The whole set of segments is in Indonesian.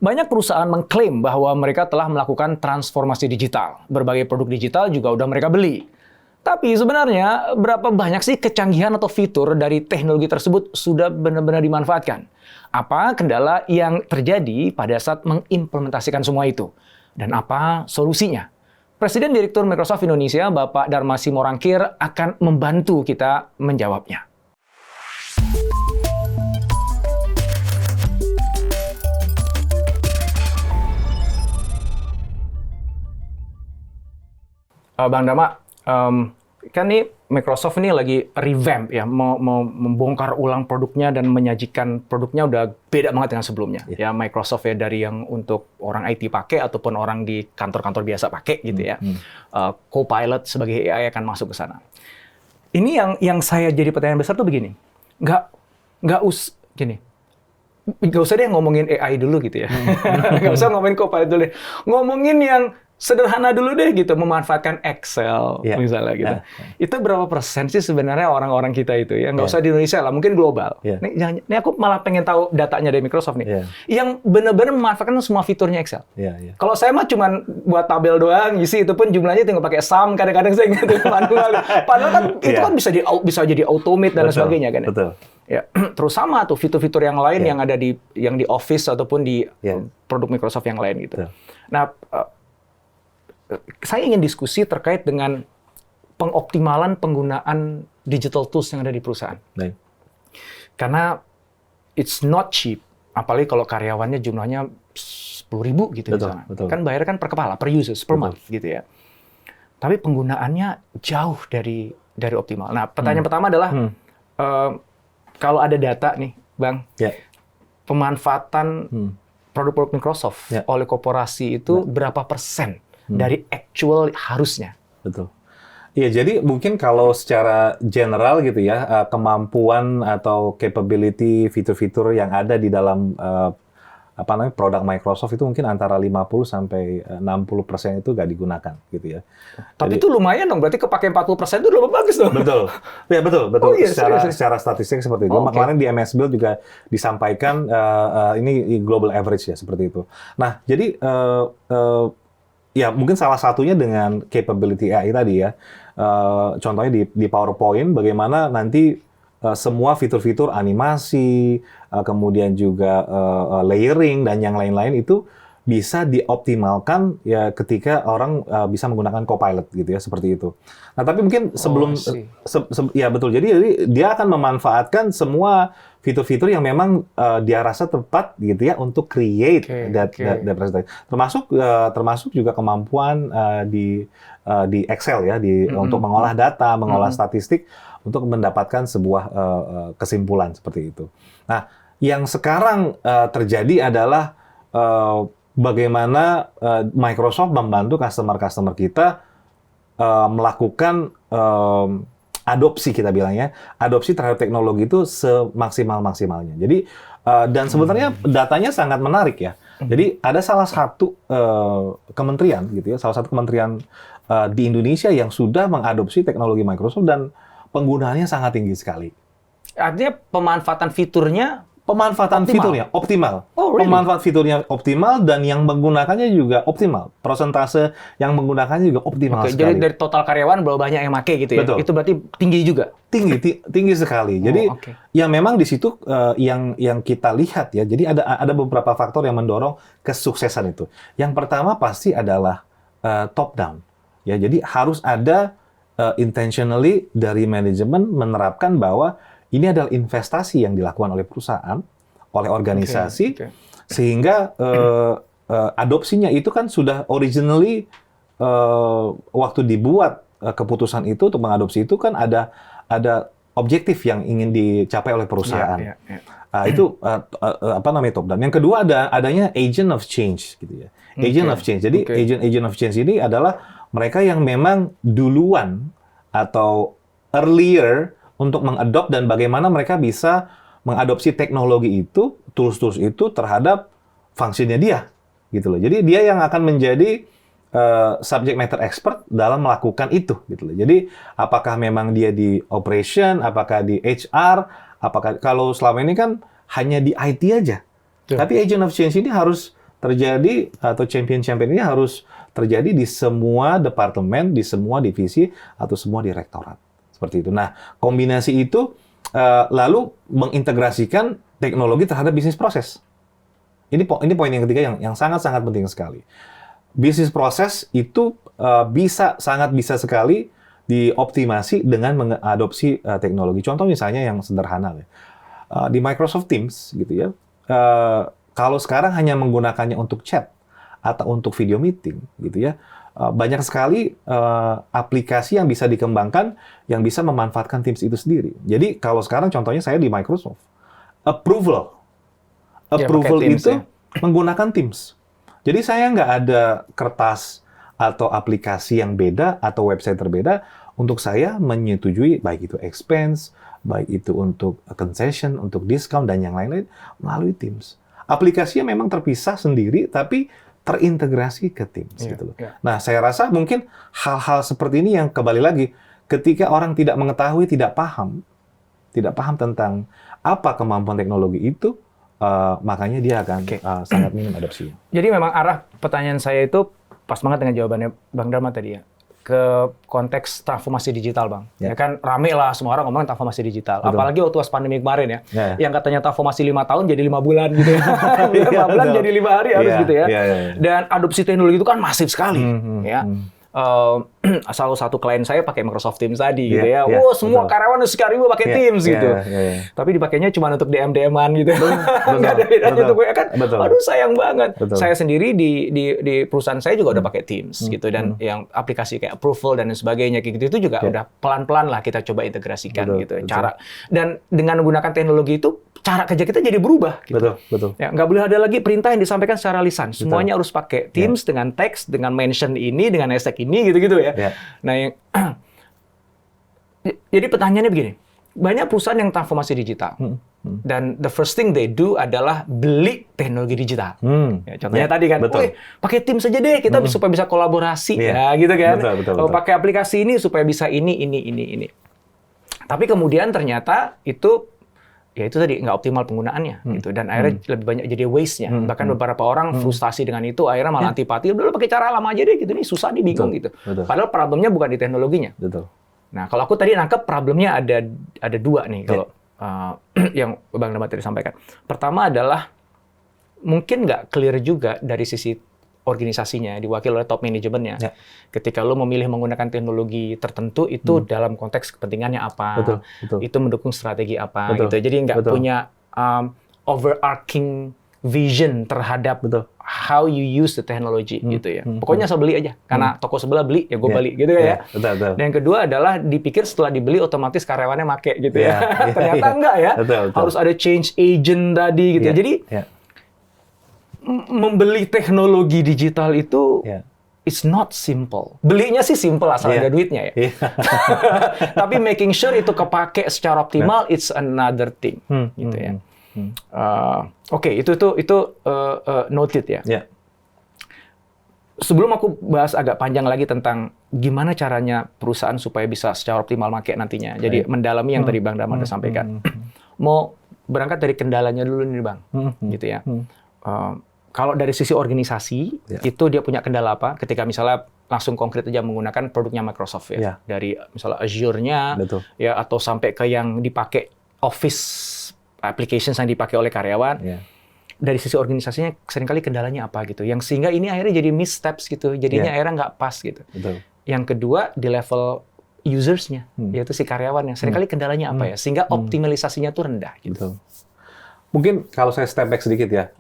Banyak perusahaan mengklaim bahwa mereka telah melakukan transformasi digital. Berbagai produk digital juga udah mereka beli. Tapi sebenarnya berapa banyak sih kecanggihan atau fitur dari teknologi tersebut sudah benar-benar dimanfaatkan? Apa kendala yang terjadi pada saat mengimplementasikan semua itu? Dan apa solusinya? Presiden Direktur Microsoft Indonesia, Bapak Dharma Simorangkir, akan membantu kita menjawabnya. Bang Dharma, kan nih Microsoft ini lagi revamp ya, mau membongkar ulang produknya dan menyajikan produknya udah beda banget dengan sebelumnya. Ya Microsoft ya, dari yang untuk orang IT pakai ataupun orang di kantor-kantor biasa pakai gitu ya. Copilot sebagai AI akan masuk ke sana. Ini yang saya jadi pertanyaan besar tuh begini, nggak usah deh ngomongin AI dulu gitu ya, nggak usah ngomongin Copilot dulu deh, ngomongin yang sederhana dulu deh gitu, memanfaatkan Excel misalnya gitu. Itu berapa persen sih sebenarnya orang-orang kita itu ya? Nggak usah di Indonesia lah, mungkin global. Ini aku malah pengen tahu datanya dari Microsoft nih. Yang benar-benar memanfaatkan semua fiturnya Excel. Kalau saya mah cuman buat tabel doang, isi itu pun jumlahnya tinggal pakai sum, kadang-kadang saya ngitung manual. Padahal kan itu kan bisa jadi automate dan sebagainya kan. Betul. Ya, terus sama tuh fitur-fitur yang lain yang ada di Office ataupun di produk Microsoft yang lain gitu. Nah, saya ingin diskusi terkait dengan pengoptimalan penggunaan digital tools yang ada di perusahaan. Karena it's not cheap, apalagi kalau karyawannya jumlahnya 10.000 gitu misalnya. Kan bayar kan per kepala, per users, per month gitu ya. Tapi penggunaannya jauh dari optimal. Nah, pertanyaan pertama adalah kalau ada data nih, Bang, pemanfaatan produk-produk Microsoft oleh korporasi itu berapa persen dari actual harusnya? Betul. Iya, jadi mungkin kalau secara general gitu ya, kemampuan atau capability fitur-fitur yang ada di dalam produk Microsoft itu mungkin antara 50 sampai 60% itu nggak digunakan gitu ya. Tapi itu lumayan dong, berarti kepake 40% itu lumayan bagus dong. Betul. Ya, betul. Oh, iya, secara statistik seperti itu. Kemarin di MS Build juga disampaikan ini global average ya seperti itu. Nah, jadi ya mungkin salah satunya dengan capability AI tadi ya. Contohnya di PowerPoint bagaimana nanti semua fitur-fitur animasi, kemudian juga layering dan yang lain-lain itu bisa dioptimalkan ya ketika orang bisa menggunakan Copilot gitu ya, seperti itu. Nah, tapi mungkin sebelum ya betul. Jadi dia akan memanfaatkan semua fitur-fitur yang memang dia rasa tepat gitu ya untuk create that presentation. Termasuk juga kemampuan di Excel ya, untuk mengolah data, mengolah statistik untuk mendapatkan sebuah kesimpulan seperti itu. Nah, yang sekarang terjadi adalah bagaimana Microsoft membantu customer-customer kita melakukan adopsi, kita bilangnya, adopsi terhadap teknologi itu semaksimal-maksimalnya. Jadi, dan sebenarnya datanya sangat menarik ya. Jadi, ada salah satu kementerian gitu ya, salah satu kementerian di Indonesia yang sudah mengadopsi teknologi Microsoft dan penggunaannya sangat tinggi sekali. Artinya pemanfaatan fiturnya optimal. Oh, really? Pemanfaatan fiturnya optimal dan yang menggunakannya juga optimal. Persentase yang menggunakannya juga optimal sekali. Jadi dari total karyawan berapa banyak yang make gitu ya? Betul. Itu berarti tinggi juga? Tinggi sekali. Jadi ya memang di situ yang kita lihat ya. Jadi ada beberapa faktor yang mendorong kesuksesan itu. Yang pertama pasti adalah top down. Ya, jadi harus ada intentionally dari manajemen menerapkan bahwa ini adalah investasi yang dilakukan oleh perusahaan, oleh organisasi, sehingga adopsinya itu kan sudah originally waktu dibuat keputusan itu untuk mengadopsi itu kan ada objektif yang ingin dicapai oleh perusahaan. Itu top down. Yang kedua adanya agent of change gitu ya. Agent of change. Jadi agent of change ini adalah mereka yang memang duluan atau earlier untuk mengadopt dan bagaimana mereka bisa mengadopsi teknologi itu, tools-tools itu terhadap fungsinya dia, gitu loh. Jadi dia yang akan menjadi subject matter expert dalam melakukan itu, gitu loh. Jadi apakah memang dia di operation, apakah di HR, apakah kalau selama ini kan hanya di IT aja. Tapi agent of change ini harus terjadi atau champion-champion ini harus terjadi di semua departemen, di semua divisi atau semua direktorat. Seperti itu. Nah, kombinasi itu lalu mengintegrasikan teknologi terhadap bisnis proses. Ini poin yang ketiga yang sangat-sangat penting sekali. Bisnis proses itu sangat bisa sekali dioptimasi dengan mengadopsi teknologi. Contoh misalnya yang sederhana ya. Di Microsoft Teams gitu ya. Kalau sekarang hanya menggunakannya untuk chat atau untuk video meeting gitu ya. Banyak sekali aplikasi yang bisa dikembangkan yang bisa memanfaatkan Teams itu sendiri. Jadi kalau sekarang contohnya saya di Microsoft, approval Teams, itu menggunakan Teams. Jadi saya nggak ada kertas atau aplikasi yang beda atau website berbeda untuk saya menyetujui baik itu expense, baik itu untuk concession, untuk discount dan yang lain-lain melalui Teams. Aplikasinya memang terpisah sendiri tapi terintegrasi ke Teams gitu loh. Nah, saya rasa mungkin hal-hal seperti ini yang kembali lagi ketika orang tidak mengetahui, tidak paham tentang apa kemampuan teknologi itu, makanya dia akan sangat minim adopsinya. Jadi memang arah pertanyaan saya itu pas banget dengan jawabannya Bang Dharma tadi ya. Ke konteks transformasi digital, Bang. Ya kan rame lah semua orang ngomongin transformasi digital. Betul. Apalagi waktu pas pandemi kemarin ya. Yang katanya transformasi 5 tahun jadi 5 bulan gitu ya. 5 bulan jadi 5 hari harus gitu ya. Dan adopsi teknologi itu kan masif sekali. Ya. Salah satu klien saya pakai Microsoft Teams tadi gitu ya. Semua karyawan sekarang pakai Teams gitu. Tapi dipakainya cuma untuk DM-DM-an gitu. Nggak ada bedanya untuk gue kan. Aduh sayang banget. Saya sendiri di perusahaan saya juga udah pakai Teams gitu dan yang aplikasi kayak approval dan sebagainya kayak gitu itu juga udah pelan-pelan lah kita coba integrasikan gitu. Cara dan dengan menggunakan teknologi itu cara kerja kita jadi berubah gitu. Betul. Ya, nggak boleh ada lagi perintah yang disampaikan secara lisan. Semuanya harus pakai Teams dengan teks, dengan mention ini, dengan hashtag ini gitu-gitu ya. Nah, jadi pertanyaannya begini. Banyak perusahaan yang transformasi digital. Dan the first thing they do adalah beli teknologi digital. Ya, contohnya tadi kan, pakai Teams saja deh kita supaya bisa kolaborasi ya gitu kan. Betul. Pakai aplikasi ini supaya bisa ini. Tapi kemudian ternyata itu ya itu tadi nggak optimal penggunaannya gitu dan akhirnya lebih banyak jadi waste-nya. Bahkan beberapa orang frustasi dengan itu akhirnya malah antipati, udah pakai cara lama aja deh gitu, nih susah nih bingung gitu. Padahal problemnya bukan di teknologinya. Nah, kalau aku tadi nangkep problemnya ada dua nih kalau yang Bang Dharma tadi sampaikan. Pertama adalah mungkin nggak clear juga dari sisi organisasinya, diwakili oleh top manajemennya. Ketika lo memilih menggunakan teknologi tertentu, itu dalam konteks kepentingannya apa, itu mendukung strategi apa, gitu. Jadi nggak punya overarching vision terhadap how you use the technology, gitu ya. Pokoknya saya beli aja, karena toko sebelah beli, ya gue beli, gitu ya. Dan yang kedua adalah dipikir setelah dibeli otomatis karyawannya make, gitu ya. Ternyata enggak ya, harus ada change agent tadi, gitu. Jadi membeli teknologi digital itu it's not simple. Belinya sih simple asal ada duitnya ya. Tapi making sure itu kepake secara optimal it's another thing gitu ya. Oke, itu noted ya. Sebelum aku bahas agak panjang lagi tentang gimana caranya perusahaan supaya bisa secara optimal make nantinya. Jadi mendalami yang tadi Bang Dharma sampaikan. Mau berangkat dari kendalanya dulu nih Bang. Gitu ya. Kalau dari sisi organisasi, itu dia punya kendala apa? Ketika misalnya langsung konkret aja menggunakan produknya Microsoft ya. Dari misalnya Azure-nya, ya atau sampai ke yang dipakai Office applications yang dipakai oleh karyawan. Dari sisi organisasinya seringkali kendalanya apa gitu. Yang sehingga ini akhirnya jadi missteps gitu. Jadinya akhirnya nggak pas gitu. Yang kedua di level users-nya, yaitu si karyawannya. Seringkali kendalanya apa ya? Sehingga optimalisasinya tuh rendah gitu. Mungkin kalau saya step back sedikit ya.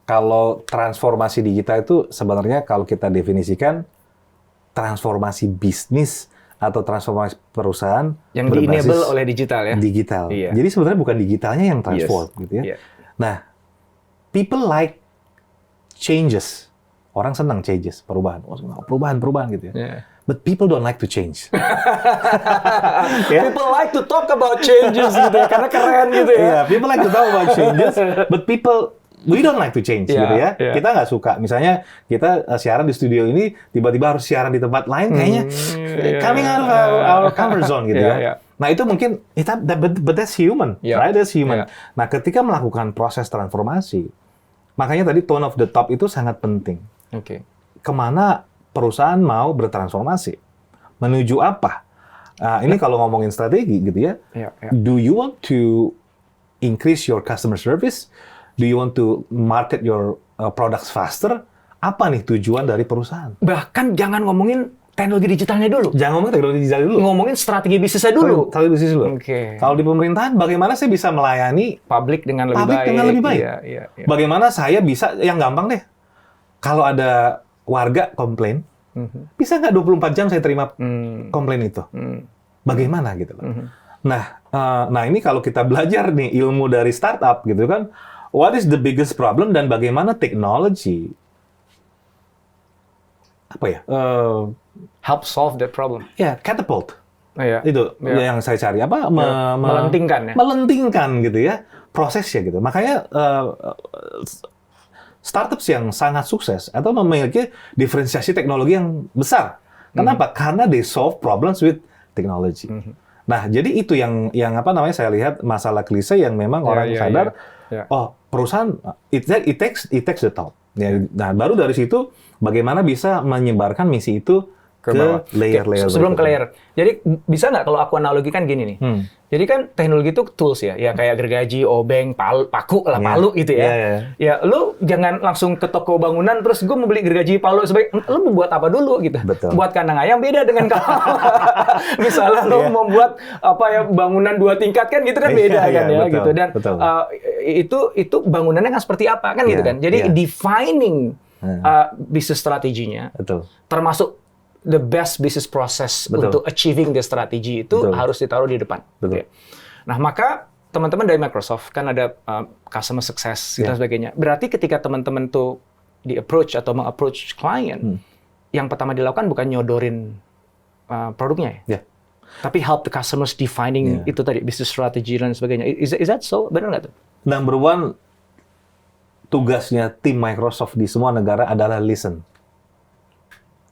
Kalau transformasi digital itu sebenarnya kalau kita definisikan transformasi bisnis atau transformasi perusahaan yang di-enable oleh digital ya. Digital. Jadi sebenarnya bukan digitalnya yang transform gitu ya. Nah, people like changes. Orang senang changes, perubahan. Perubahan gitu ya. But people don't like to change. People like to talk about changes gitu ya, karena keren gitu ya. People like to talk about changes, but we don't like to change gitu ya. Kita nggak suka. Misalnya kita siaran di studio ini, tiba-tiba harus siaran di tempat lain, kayaknya coming out of our comfort zone gitu ya. Nah itu mungkin, but that's human, right? That's human. Nah ketika melakukan proses transformasi, Makanya tadi tone of the top itu sangat penting. Oke. Kemana perusahaan mau bertransformasi? Menuju apa? Ini kalau ngomongin strategi gitu ya. Do you want to increase your customer service? Do you want to market your products faster? Apa nih tujuan dari perusahaan? Bahkan jangan ngomongin teknologi digitalnya dulu. Jangan ngomongin teknologi digital dulu. Ngomongin strategi bisnisnya dulu. Strategi bisnis dulu. Oke. Kalau di pemerintahan, bagaimana saya bisa melayani publik dengan lebih baik? Dengan lebih baik. Iya. Bagaimana saya bisa, yang gampang deh, kalau ada warga komplain, bisa nggak 24 jam saya terima komplain itu? Bagaimana gitu loh. Nah ini kalau kita belajar nih ilmu dari startup gitu kan, what is the biggest problem dan bagaimana teknologi help solve that problem. Catapult. Iya. Itu yang saya cari melentingkan ya. Melentingkan gitu ya prosesnya gitu. Makanya startups yang sangat sukses atau memiliki diferensiasi teknologi yang besar. Kenapa? Karena they solve problems with technology. Nah, jadi itu yang saya lihat masalah klise yang memang orang sadar oh, perusahaan it takes the top. Ya, nah, baru dari situ bagaimana bisa menyebarkan misi itu ke layer-layer. Sebelum ke layer. Jadi bisa nggak kalau aku analogikan gini nih. Jadi kan teknologi itu tools ya kayak gergaji, obeng, paku gitu ya. Ya, lu jangan langsung ke toko bangunan terus gue mau beli gergaji, palu lu mau buat apa dulu gitu. Betul. Buat kandang ayam beda dengan kalau misalnya lu mau buat bangunan 2 tingkat kan gitu kan beda kan ya betul, gitu. Dan betul. Itu bangunannya kan seperti apa kan gitu kan. Jadi defining bisnis strateginya. Betul. Termasuk the best business process untuk achieving the strategy itu harus ditaruh di depan. Okay. Nah, maka teman-teman dari Microsoft kan ada customer success dan sebagainya. Berarti ketika teman-teman tuh di-approach atau meng-approach klien, yang pertama dilakukan bukan nyodorin produknya ya? Tapi help the customers defining itu tadi, business strategy dan sebagainya. Is that so? Benar nggak tuh? Number one, tugasnya tim Microsoft di semua negara adalah listen.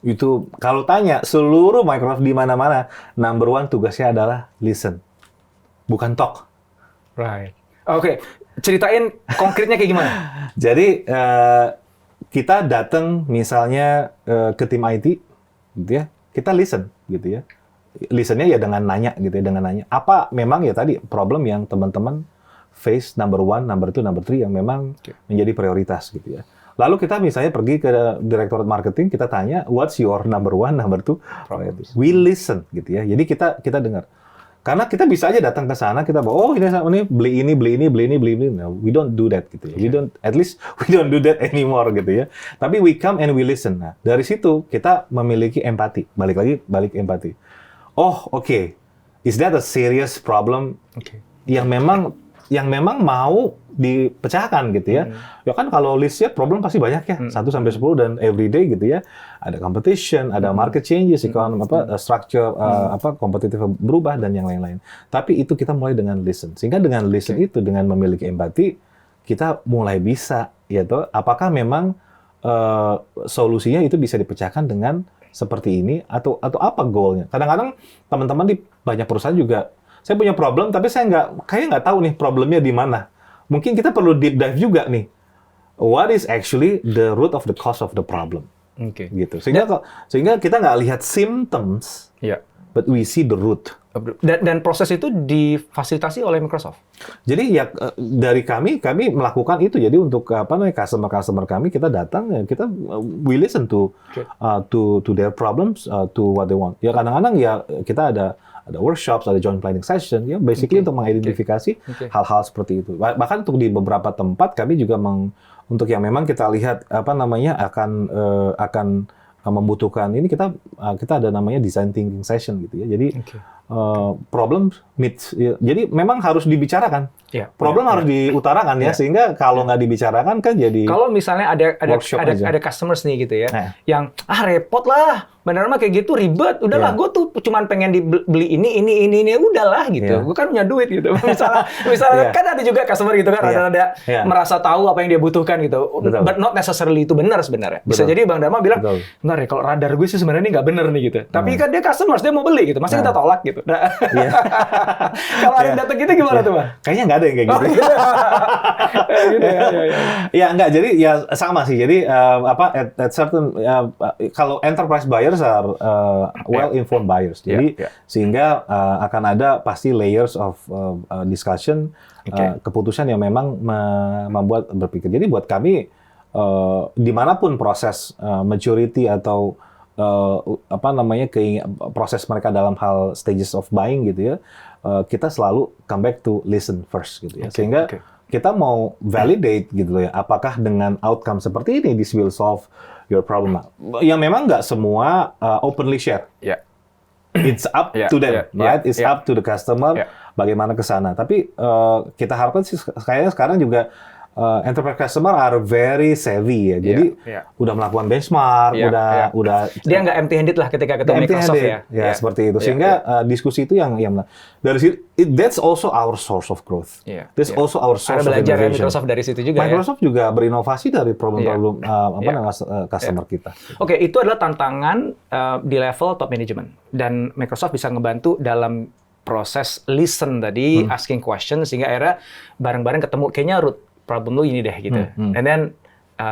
Itu kalau tanya seluruh Microsoft di mana-mana, number one tugasnya adalah listen, bukan talk. Right. Oke, ceritain konkretnya kayak gimana? Jadi kita datang misalnya ke tim IT, gitu ya, kita listen, gitu ya. Listennya ya dengan nanya, gitu ya, dengan nanya. Apa memang ya tadi problem yang teman-teman face number one, number two, number three yang memang menjadi prioritas, gitu ya. Lalu kita misalnya pergi ke Direktorat Marketing, kita tanya, what's your number one, number two? We listen, gitu ya. Jadi kita dengar. Karena kita bisa aja datang ke sana, kita bawa, oh ini beli ini. No, we don't do that, gitu ya. At least we don't do that anymore, gitu ya. Tapi we come and we listen. Nah, dari situ kita memiliki empati. Balik empati. Oh, oke. Is that a serious problem yang memang mau dipecahkan gitu ya. Ya kan kalau listnya problem pasti banyak ya, 1 sampai 10 dan everyday gitu ya. Ada competition, ada market changes, structure kompetitif berubah dan yang lain-lain. Tapi itu kita mulai dengan listen. Sehingga dengan listen itu, dengan memiliki empati, kita mulai bisa yaitu apakah memang solusinya itu bisa dipecahkan dengan seperti ini atau apa goalnya. Kadang-kadang teman-teman di banyak perusahaan juga, saya punya problem tapi saya nggak tahu nih problemnya di mana. Mungkin kita perlu deep dive juga nih. What is actually the root of the cause of the problem? Gitu. Sehingga kita nggak lihat symptoms, but we see the root. Dan proses itu difasilitasi oleh Microsoft. Jadi ya dari kami melakukan itu. Jadi untuk customer kami kita datang, kita we listen to their problems, to what they want. Ya kadang-kadang ya kita ada workshops, ada joint planning session, ya basically untuk mengidentifikasi hal-hal seperti itu. Bahkan untuk di beberapa tempat kami juga untuk yang memang kita lihat akan membutuhkan ini kita ada namanya design thinking session gitu ya. Jadi problem meets, ya, jadi memang harus dibicarakan. Problem harus diutarakan ya, sehingga kalau nggak dibicarakan kan jadi. Kalau misalnya ada customers nih gitu ya, yang repot lah benar mah kayak gitu ribet. Udahlah, gue tuh cuman pengen dibeli ini, udahlah gitu. Gue kan punya duit gitu. Misalnya kan ada juga customer gitu kan, ada merasa tahu apa yang dia butuhkan gitu. But not necessarily itu benar sebenarnya. Bisa jadi Bang Dharma bilang, bentar ya, kalau radar gue sih sebenarnya ini nggak benar nih gitu. Tapi kan dia customer, dia mau beli gitu. Masa kita tolak gitu. Kalau ada yang datang gitu gimana tuh, Bang? Kayaknya nggak ada yang kayak gitu. Ya enggak, jadi ya sama sih. Jadi at certain kalau enterprise buyers are well informed buyers. Jadi sehingga akan ada pasti layers of discussion, keputusan yang memang membuat berpikir. Jadi buat kami dimanapun proses maturity atau proses mereka dalam hal stages of buying gitu ya, kita selalu come back to listen first gitu ya. Sehingga kita mau validate gitu ya, apakah dengan outcome seperti ini this will solve your problem. Yang memang nggak semua openly share. It's up to them, right? It's up to the customer bagaimana ke sana. Tapi kita harapkan sih kayaknya sekarang juga enterprise customer are very savvy ya. Jadi udah melakukan benchmark, udah dia nggak empty-handed lah ketika ketemu Microsoft ya. Ya seperti itu. Sehingga diskusi itu yang dari situ, that's also our source of growth. That's also our source of innovation. Belajar Microsoft dari situ juga. Microsoft juga berinovasi dari problem-problem customer kita. Oke, itu adalah tantangan di level top management, dan Microsoft bisa ngebantu dalam proses listen tadi, asking question, sehingga akhirnya bareng-bareng ketemu kayaknya root problem lu ini deh gitu. And then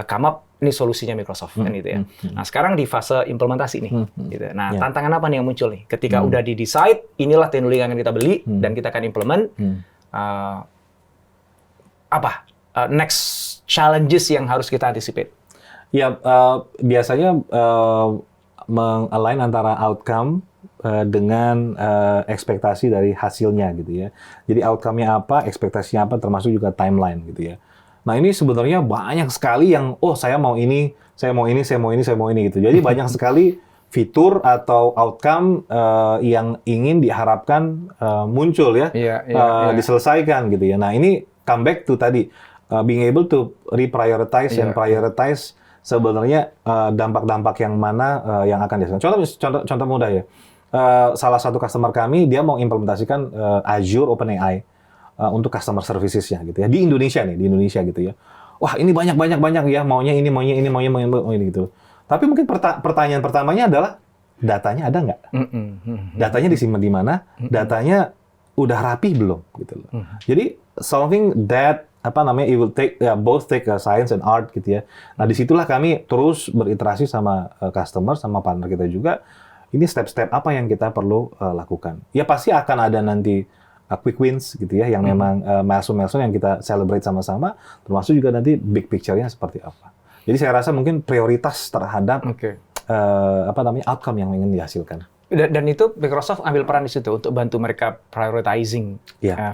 come up ini solusinya Microsoft kan gitu ya. Nah, sekarang di fase implementasi nih gitu. Nah, tantangan apa nih yang muncul nih ketika udah di-decide inilah teknologi yang akan kita beli dan kita akan implement, next challenges yang harus kita anticipate? Ya, biasanya meng-align antara outcome dengan ekspektasi dari hasilnya gitu ya. Jadi outcome-nya apa, ekspektasinya apa, termasuk juga timeline gitu ya. Nah, ini sebenarnya banyak sekali yang saya mau ini, saya mau ini, saya mau ini, saya mau ini gitu. Jadi banyak sekali fitur atau outcome yang ingin diharapkan muncul ya, diselesaikan gitu ya. Nah, ini come back to tadi being able to reprioritize and prioritize sebenarnya dampak-dampak yang mana yang akan dihasilkan. Contoh mudah ya. Salah satu customer kami dia mau implementasikan Azure OpenAI untuk customer services-nya gitu ya, di Indonesia gitu ya. Wah, ini banyak ya, maunya ini gitu. Tapi mungkin pertanyaan pertamanya adalah datanya ada nggak? Datanya disimpan di mana? Datanya udah rapi belum gitu loh. Jadi solving that it will take both take science and art gitu ya. Nah, disitulah kami terus beriterasi sama customer, sama partner kita juga. Ini step-step apa yang kita perlu lakukan. Ya pasti akan ada nanti quick wins gitu ya, yang memang milestone yang kita celebrate sama-sama, termasuk juga nanti big picture-nya seperti apa. Jadi saya rasa mungkin prioritas terhadap outcome yang ingin dihasilkan. Dan itu Microsoft ambil peran di situ untuk bantu mereka prioritizing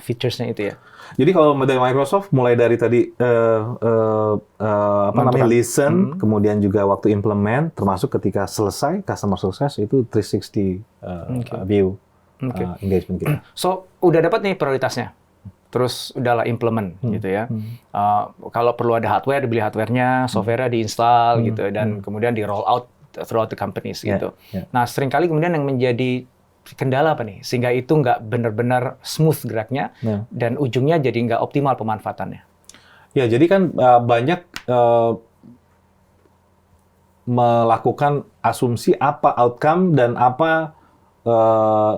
features-nya itu ya. Jadi kalau dari Microsoft mulai dari tadi listen, kemudian juga waktu implement, termasuk ketika selesai customer success itu 360 view engagement kita. So udah dapat nih prioritasnya, terus udahlah implement gitu ya. Kalau perlu ada hardware, dibeli hardware-nya, software-nya diinstal gitu, dan kemudian di roll out throughout the companies gitu. Nah, seringkali kemudian yang menjadi kendala apa nih? Sehingga itu nggak benar-benar smooth geraknya, dan ujungnya jadi nggak optimal pemanfaatannya. Ya, jadi kan banyak melakukan asumsi apa outcome dan apa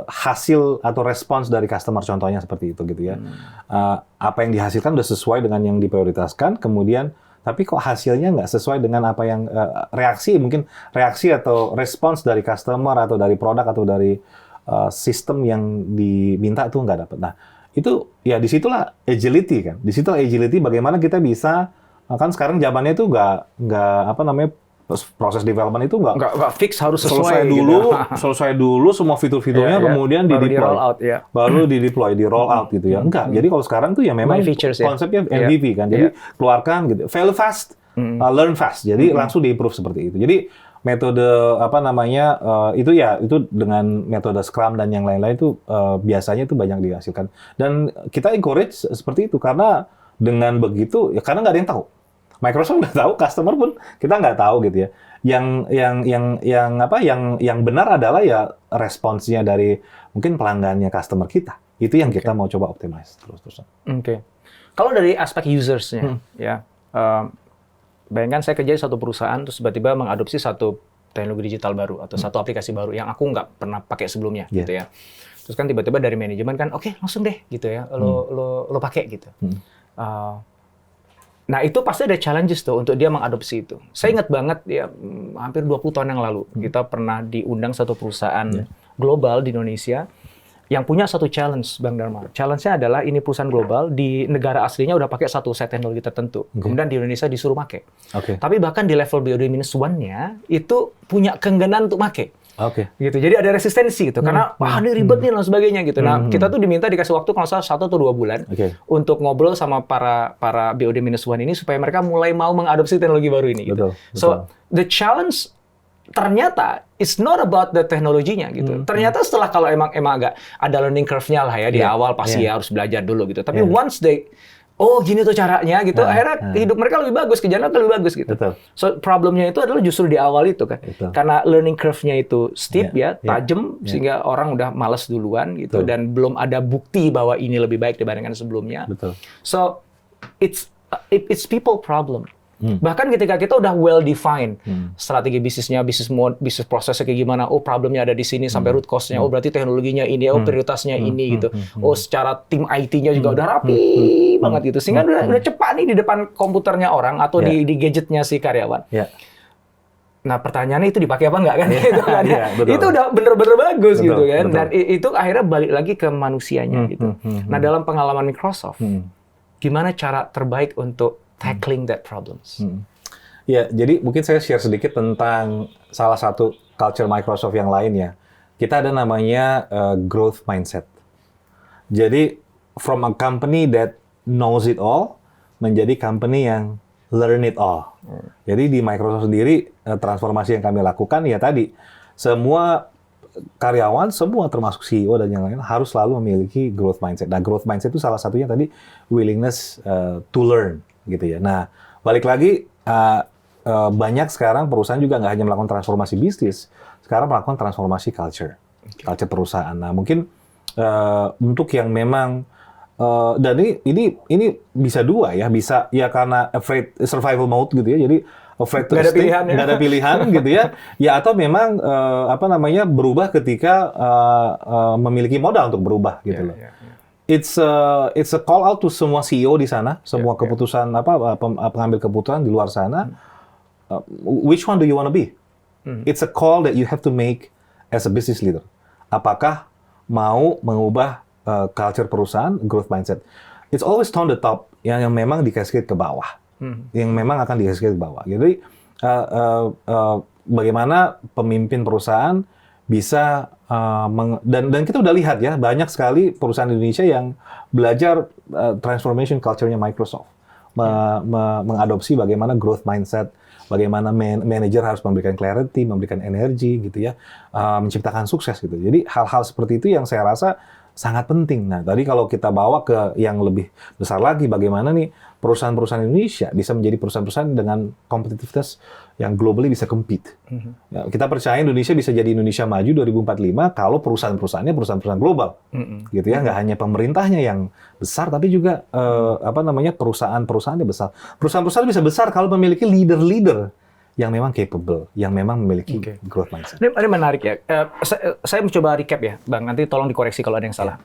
hasil atau respons dari customer, contohnya seperti itu gitu ya. Apa yang dihasilkan udah sesuai dengan yang diprioritaskan, kemudian tapi kok hasilnya nggak sesuai dengan apa yang reaksi atau respons dari customer atau dari produk atau dari sistem yang diminta tuh nggak dapat. Nah, itu ya disitulah agility kan. Disitulah agility bagaimana kita bisa, kan sekarang zamannya itu nggak proses development itu nggak fix, harus sesuai selesai dulu semua fitur-fiturnya, kemudian baru di-deploy, di roll out gitu ya. Enggak. Jadi kalau sekarang tuh ya memang konsepnya MVP kan. Jadi keluarkan gitu, fail fast, learn fast. Jadi langsung di-improve seperti itu. Jadi metode itu dengan metode Scrum dan yang lain-lain itu biasanya itu banyak dihasilkan. Dan kita encourage seperti itu karena dengan begitu ya, karena nggak ada yang tahu. Microsoft nggak tahu, customer pun kita nggak tahu gitu ya. Yang benar adalah ya responsnya dari mungkin pelanggannya, customer kita. Itu yang kita mau coba optimize terus-terusan. Oke. Kalau dari aspek usersnya, ya, bayangkan saya kerja di satu perusahaan terus tiba-tiba mengadopsi satu teknologi digital baru atau satu aplikasi baru yang aku nggak pernah pakai sebelumnya, gitu ya. Terus kan tiba-tiba dari manajemen kan, oke, langsung deh, gitu ya, lo pakai gitu. Nah itu pasti ada challenges tuh untuk dia mengadopsi itu. Saya ingat banget ya, hampir 20 tahun yang lalu kita pernah diundang satu perusahaan global di Indonesia yang punya satu challenge, Bang Dharma. Challenge-nya adalah ini perusahaan global di negara aslinya udah pakai satu set teknologi tertentu. Kemudian di Indonesia disuruh pakai. Tapi bahkan di level BOD-1-nya itu punya keengganan untuk pakai. Gitu. Jadi ada resistensi gitu. Karena ini ribet nih dan sebagainya gitu. Nah, kita tuh diminta dikasih waktu kalau salah 1 atau 2 bulan untuk ngobrol sama para BOD-1 ini supaya mereka mulai mau mengadopsi teknologi baru ini gitu. So, the challenge ternyata it's not about the teknologinya gitu. Ternyata setelah kalau emang agak ada learning curve-nya lah ya di awal pasti ya harus belajar dulu gitu. Tapi once they gini tuh caranya gitu, akhirnya hidup mereka lebih bagus, kerjaan mereka lebih bagus gitu. So problemnya itu adalah justru di awal itu kan. Karena learning curve-nya itu steep tajam sehingga orang udah malas duluan gitu dan belum ada bukti bahwa ini lebih baik dibandingkan sebelumnya. So it's people problem. Bahkan ketika kita udah well defined strategi bisnisnya, bisnis prosesnya kayak gimana, problemnya ada di sini sampai root cause-nya, berarti teknologinya ini, prioritasnya ini gitu. Secara tim IT-nya juga udah rapi banget gitu. Sehingga udah cepat nih di depan komputernya orang atau di gadgetnya si karyawan. Nah pertanyaannya itu dipakai apa enggak kan? Itu udah bener-bener bagus gitu kan. Dan itu akhirnya balik lagi ke manusianya gitu. Nah dalam pengalaman Microsoft, gimana cara terbaik untuk tackling that problems? Ya, jadi mungkin saya share sedikit tentang salah satu culture Microsoft yang lain ya. Kita ada namanya growth mindset. Jadi from a company that knows it all menjadi company yang learn it all. Jadi di Microsoft sendiri transformasi yang kami lakukan ya tadi semua karyawan, semua termasuk CEO dan yang lain harus selalu memiliki growth mindset. Nah, growth mindset itu salah satunya tadi willingness to learn. Gitu ya. Nah, balik lagi banyak sekarang perusahaan juga nggak hanya melakukan transformasi bisnis, sekarang melakukan transformasi culture perusahaan. Nah, mungkin untuk yang memang dan ini bisa dua ya, bisa ya karena afraid survival mode gitu ya, jadi afraid to stay, nggak ada pilihan gitu ya, ya atau memang berubah ketika memiliki modal untuk berubah gitu loh. It's a call out to semua CEO di sana, semua keputusan pengambil keputusan di luar sana. Which one do you want to be? It's a call that you have to make as a business leader. Apakah mau mengubah culture perusahaan, growth mindset? It's always on the top, yang memang di-cascade ke bawah, yang memang akan di-cascade ke bawah. Jadi bagaimana pemimpin perusahaan bisa dan kita udah lihat ya banyak sekali perusahaan Indonesia yang belajar transformation culture-nya Microsoft, mengadopsi bagaimana growth mindset, bagaimana manajer harus memberikan clarity, memberikan energi gitu ya, menciptakan sukses gitu. Jadi hal-hal seperti itu yang saya rasa sangat penting. Nah, tadi kalau kita bawa ke yang lebih besar lagi, bagaimana nih perusahaan-perusahaan Indonesia bisa menjadi perusahaan-perusahaan dengan competitiveness yang globally bisa compete. Ya, kita percaya Indonesia bisa jadi Indonesia maju 2045 kalau perusahaan-perusahaannya perusahaan-perusahaan global, gitu ya, nggak hanya pemerintahnya yang besar, tapi juga perusahaan-perusahaannya besar. Perusahaan-perusahaan bisa besar kalau memiliki leader-leader yang memang capable, yang memang memiliki growth mindset. Ini menarik ya. Saya mencoba recap ya, Bang. Nanti tolong dikoreksi kalau ada yang salah.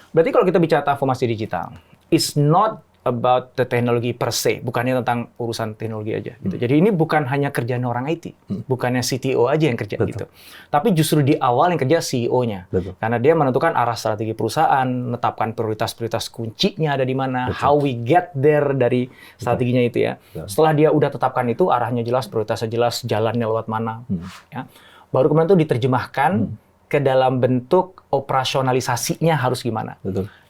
Berarti kalau kita bicara transformasi digital, it's not about the teknologi per se, bukannya tentang urusan teknologi aja. Gitu. Jadi ini bukan hanya kerjaan orang IT, bukannya CTO aja yang kerja gitu. Tapi justru di awal yang kerja CEO-nya. Karena dia menentukan arah strategi perusahaan, menetapkan prioritas-prioritas kuncinya ada di mana, how we get there dari strateginya itu ya. Setelah dia udah tetapkan itu, arahnya jelas, prioritasnya jelas, jalannya lewat mana. Ya. Baru kemudian itu diterjemahkan ke dalam bentuk operasionalisasinya harus gimana.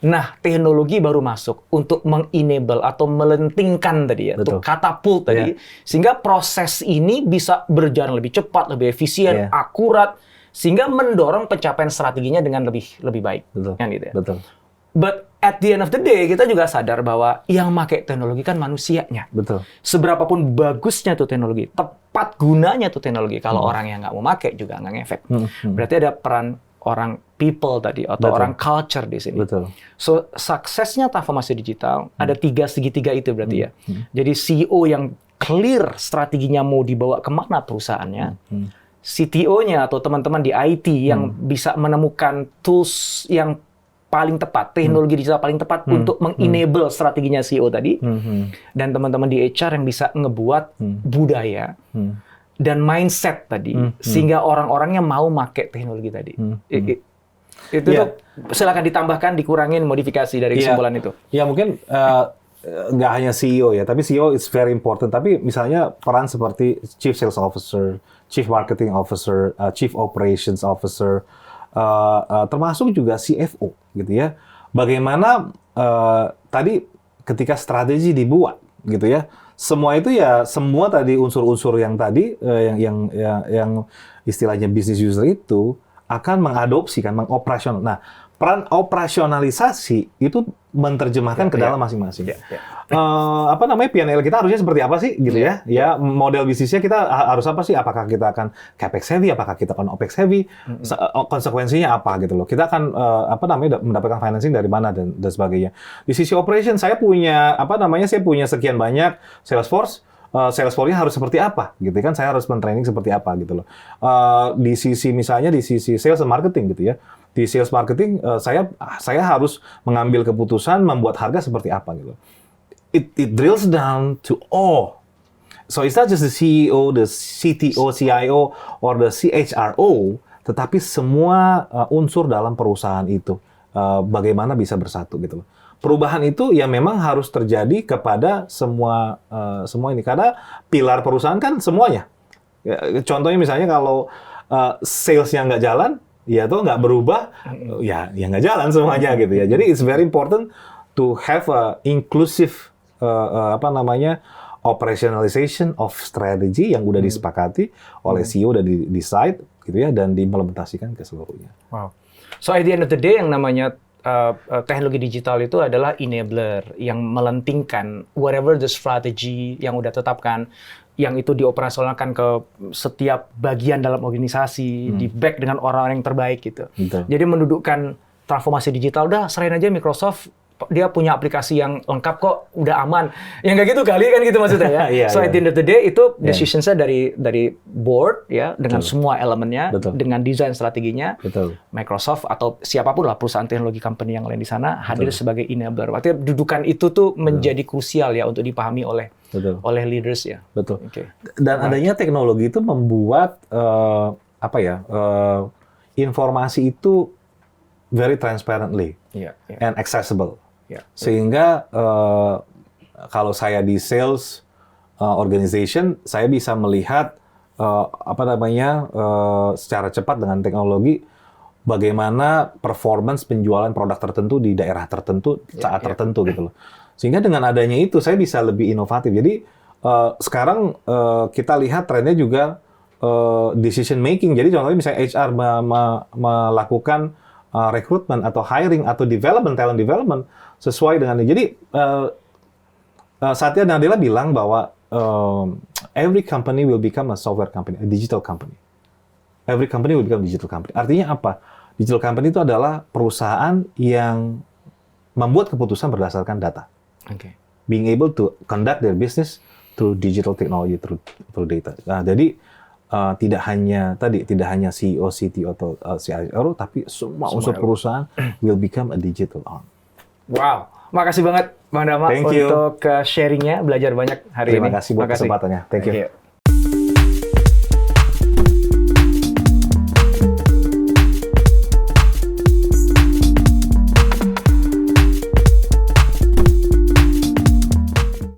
Nah, teknologi baru masuk untuk mengenable atau melentingkan tadi ya, untuk katapult tadi, sehingga proses ini bisa berjalan lebih cepat, lebih efisien, akurat, sehingga mendorong pencapaian strateginya dengan lebih baik. Kan gitu ya. But at the end of the day, kita juga sadar bahwa yang pakai teknologi kan manusianya. Betul. Seberapapun bagusnya tuh teknologi, tepat gunanya tuh teknologi, kalau orang yang nggak mau pakai juga nggak ngefek. Berarti ada peran orang people tadi, atau orang culture di sini. Betul. So, suksesnya transformasi digital, ada 3 segitiga itu berarti ya. Jadi CEO yang clear strateginya mau dibawa kemana perusahaannya, CTO-nya atau teman-teman di IT yang bisa menemukan tools yang paling tepat, teknologi digital paling tepat untuk mengenable strateginya CEO tadi, dan teman-teman di HR yang bisa ngebuat budaya dan mindset tadi, sehingga orang-orangnya mau pakai teknologi tadi. Itu tuh silakan ditambahkan, dikurangin, modifikasi dari kesimpulan itu. Ya mungkin nggak hanya CEO ya, tapi CEO is very important. Tapi misalnya peran seperti Chief Sales Officer, Chief Marketing Officer, Chief Operations Officer, termasuk juga CFO gitu ya. Bagaimana tadi ketika strategi dibuat gitu ya, semua itu ya semua tadi unsur-unsur yang tadi yang istilahnya business user itu akan mengadopsi kan, mengoperasional. Nah, peran operasionalisasi itu menerjemahkan ke dalam masing-masing. Apa namanya, P&L kita harusnya seperti apa sih gitu ya? Ya, model bisnisnya kita harus apa sih? Apakah kita akan capex heavy? Apakah kita akan opex heavy? Konsekuensinya apa gitu loh? Kita akan apa namanya mendapatkan financing dari mana dan sebagainya. Di sisi operation saya punya saya punya sekian banyak Salesforce. Salesforce-nya harus seperti apa, gitu kan? Saya harus men-training seperti apa, gitu loh. Di sisi misalnya di sisi sales and marketing, gitu ya. Di sales marketing, saya harus mengambil keputusan membuat harga seperti apa, gitu. It drills down to all. So it's not just the CEO, the CTO, CIO, or the CHRO, tetapi semua unsur dalam perusahaan itu bagaimana bisa bersatu, gitu loh. Perubahan itu ya memang harus terjadi kepada semua ini, karena pilar perusahaan kan semuanya. Contohnya misalnya kalau sales-nya nggak jalan, ya tuh nggak berubah, ya nggak jalan semuanya gitu ya. Jadi it's very important to have a inclusive operationalization of strategy yang udah disepakati oleh CEO, udah decide gitu ya, dan diimplementasikan ke seluruhnya. Wow. So at the end of the day, yang namanya teknologi digital itu adalah enabler yang melentingkan whatever the strategy yang udah tetapkan, yang itu dioperasionalkan ke setiap bagian dalam organisasi, di back dengan orang-orang yang terbaik gitu. Betul. Jadi mendudukkan transformasi digital, udah serahin aja Microsoft, dia punya aplikasi yang lengkap kok, udah aman. Ya nggak gitu kali kan, gitu maksudnya ya. So at the end of the day itu decision-nya dari board ya, dengan semua elemennya, dengan desain strateginya. Microsoft atau siapapun lah perusahaan teknologi company yang lain di sana hadir sebagai enabler. Artinya dudukan itu tuh menjadi krusial ya untuk dipahami oleh leaders ya. Betul. Dan adanya teknologi itu membuat informasi itu very transparently and accessible. Sehingga kalau saya di sales organization, saya bisa melihat secara cepat dengan teknologi bagaimana performance penjualan produk tertentu di daerah tertentu saat tertentu gitu loh. Sehingga dengan adanya itu saya bisa lebih inovatif. Jadi sekarang kita lihat trennya juga decision making. Jadi contohnya misalnya HR melakukan rekrutmen atau hiring atau talent development sesuai dengan ini. Jadi Satya Nadella bilang bahwa every company will become a software company, a digital company. Every company will become a digital company. Artinya apa? Digital company itu adalah perusahaan yang membuat keputusan berdasarkan data. Being able to conduct their business through digital technology, through data. Nah, jadi tidak hanya CEO, CTO atau CIO, tapi semua unsur perusahaan will become a digital arm. Wow, makasih banget Bang Dama untuk sharingnya, belajar banyak hari ini. Terima kasih buat kesempatannya. Thank you.